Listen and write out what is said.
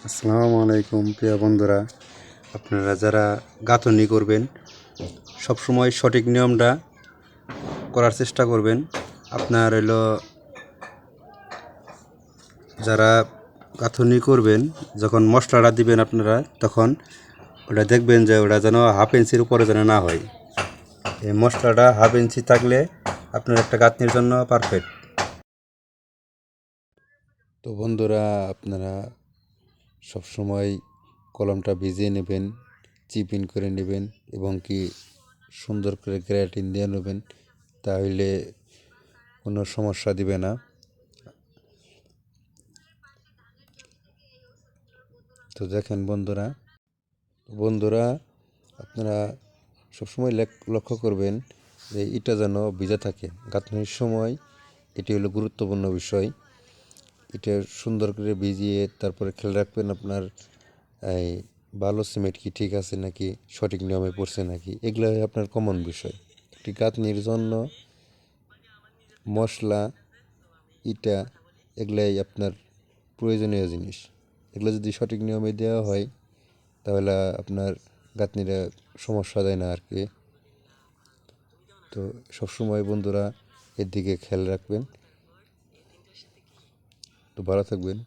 আসসালামু আলাইকুম প্রিয় বন্ধুরা, আপনারা যারা গাঁথনি করবেন সবসময় সঠিক নিয়মটা করার চেষ্টা করবেন। আপনার যারা গাঁথনি করবেন যখন মশলাটা দিবেন আপনারা তখন ওটা দেখবেন যে ওটা যেন হাফ ইঞ্চির উপরে যেন না হয়। এই মশলাটা হাফ ইঞ্চি থাকলে আপনার একটা গাঁথনির জন্য পারফেক্ট। তো বন্ধুরা, আপনারা সবসময় কলমটা ভিজিয়ে নেবেন, চিপিন করে নেবেন এবং কি সুন্দর করে গ্রেটিন দিয়ে নেবেন, তাহলে কোনো সমস্যা দিবে না। তো দেখেন বন্ধুরা আপনারা সবসময় লক্ষ্য করবেন যে এটা যেন ভিজা থাকে গাঁথনির সময়। এটি হলো গুরুত্বপূর্ণ বিষয়। এটা সুন্দর করে ভিজিয়ে তারপরে খেয়াল রাখবেন আপনার এই বালু সিমেন্ট কি ঠিক আছে নাকি, সঠিক নিয়মে পড়ছে নাকি, এগুলো আপনার কমন বিষয়। একটি গাঁথনির জন্য মশলা, ইটা, এগুলাই আপনার প্রয়োজনীয় জিনিস। এগুলো যদি সঠিক নিয়মে দেওয়া হয় তাহলে আপনার গাঁথনিটা সমস্যা দেয় না আর কি। তো সবসময় বন্ধুরা এর দিকে খেয়াল রাখবেন। তো ভালো থাকবেন।